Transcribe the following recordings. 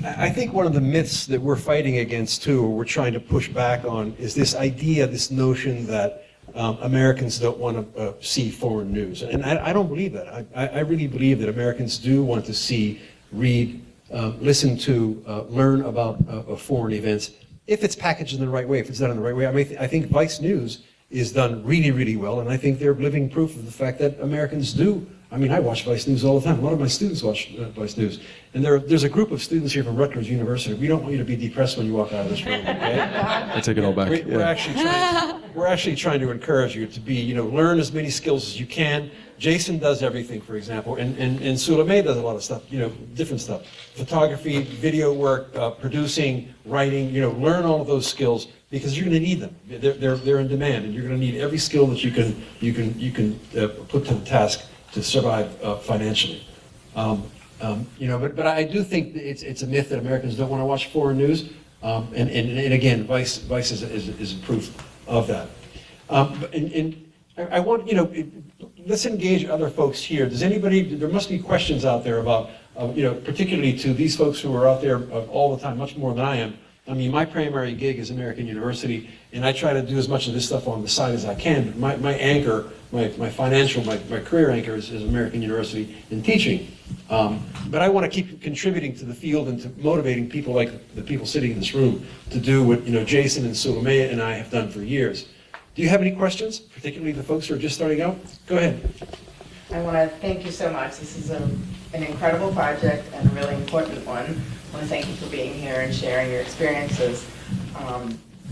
I think one of the myths that we're fighting against too, or we're trying to push back on, is this idea, this notion that Americans don't want to see foreign news. And I don't believe that. I really believe that Americans do want to see, read, listen to, learn about foreign events, if it's packaged in the right way, if it's done in the right way. I mean, I think Vice News is done really, really well, and I think they're living proof of the fact that Americans do. I mean, I watch Vice News all the time. A lot of my students watch Vice News. And there's a group of students here from Rutgers University. We don't want you to be depressed when you walk out of this room, okay? I take it all back. We're actually trying to encourage you to be, learn as many skills as you can. Jason does everything, for example, and Suleimeh does a lot of stuff, different stuff. Photography, video work, producing, writing, learn all of those skills because you're going to need them. They're in demand, and you're going to need every skill that you can put to the task to survive financially. But I do think it's a myth that Americans don't want to watch foreign news, and again, Vice is proof of that. I want, let's engage other folks here. There must be questions out there about, particularly to these folks who are out there all the time, much more than I am. I mean, my primary gig is American University, and I try to do as much of this stuff on the side as I can, but my anchor, my financial, my career anchor is American University in teaching. But I want to keep contributing to the field and to motivating people like the people sitting in this room to do what, Jason and Suleimeh and I have done for years. Do you have any questions, particularly the folks who are just starting out? Go ahead. I want to thank you so much. This is an incredible project and a really important one. I want to thank you for being here and sharing your experiences.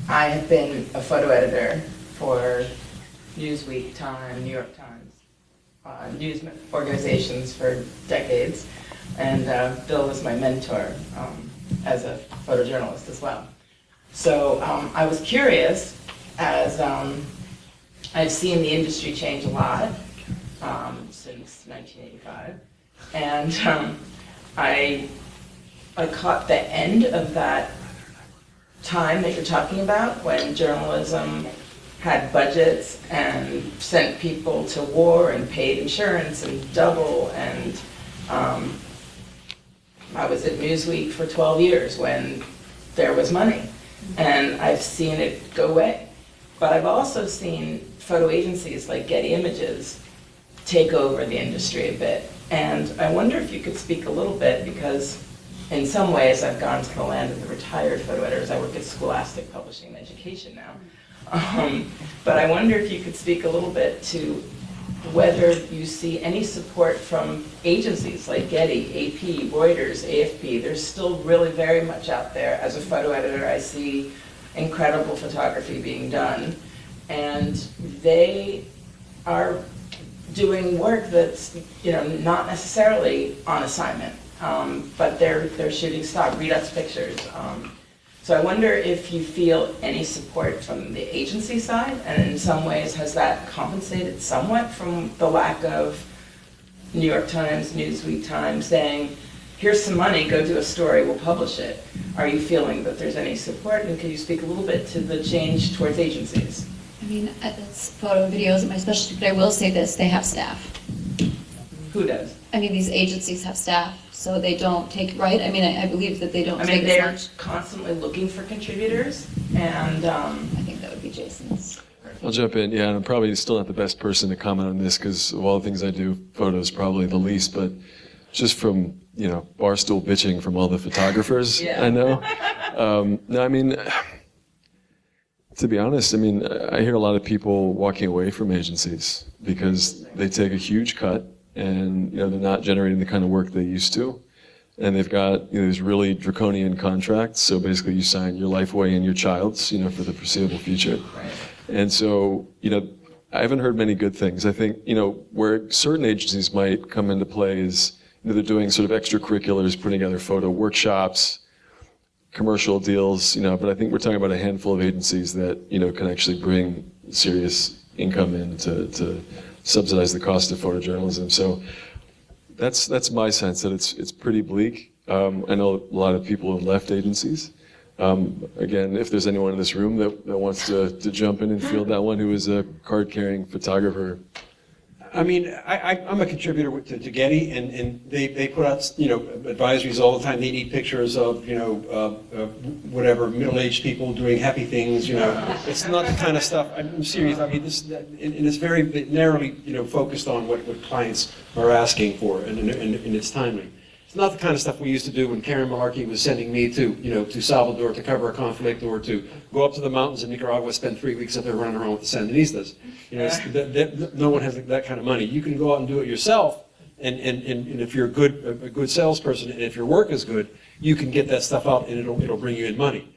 I have been a photo editor for Newsweek, Time, New York Times, news organizations for decades, and Bill was my mentor as a photojournalist as well. So I was curious, as I've seen the industry change a lot since 1985, and I caught the end of that time that you're talking about when journalism had budgets and sent people to war and paid insurance and double, and I was at Newsweek for 12 years when there was money, and I've seen it go away. But I've also seen photo agencies like Getty Images take over the industry a bit. And I wonder if you could speak a little bit, because in some ways I've gone to the land of the retired photo editors. I work at Scholastic Publishing and Education now. But I wonder if you could speak a little bit to whether you see any support from agencies like Getty, AP, Reuters, AFP. There's still really very much out there. As a photo editor, I see incredible photography being done, and they are doing work that's not necessarily on assignment, but they're shooting stock Redux pictures. So I wonder if you feel any support from the agency side, and in some ways has that compensated somewhat from the lack of New York Times, Newsweek Times saying, here's some money, go do a story, we'll publish it. Are you feeling that there's any support? And can you speak a little bit to the change towards agencies? I mean, it's photo and video is my specialty, but I will say this, they have staff. Who does? I mean, these agencies have staff, so they don't take, right? I mean, I believe that they don't take as they're much. constantly looking for contributors, and I think that would be Jason's. I'll jump in, and I'm probably still not the best person to comment on this because of all the things I do, photos probably the least, but just from, barstool bitching from all the photographers I know. No, I mean, to be honest, I hear a lot of people walking away from agencies because they take a huge cut and, they're not generating the kind of work they used to. And they've got, these really draconian contracts. So basically you sign your life away and your child's, for the foreseeable future. right. And so, I haven't heard many good things. I think, where certain agencies might come into play is, they're doing sort of extracurriculars, putting together photo workshops, commercial deals, but I think we're talking about a handful of agencies that, can actually bring serious income in to subsidize the cost of photojournalism. So that's my sense, that it's pretty bleak. I know a lot of people have left agencies. Again, if there's anyone in this room that wants to jump in and field that one who is a card-carrying photographer, I mean, I'm a contributor to Getty, and they put out, advisories all the time. They need pictures of, whatever, middle-aged people doing happy things, It's not the kind of stuff, I'm serious, I mean, and it's very narrowly, focused on what clients are asking for, and it's timely. It's not the kind of stuff we used to do when Karen Malarkey was sending me to Salvador to cover a conflict, or to go up to the mountains in Nicaragua, spend 3 weeks up there running around with the Sandinistas. No one has that kind of money. You can go out and do it yourself, and if you're a good salesperson, and if your work is good, you can get that stuff out, and it'll bring you in money.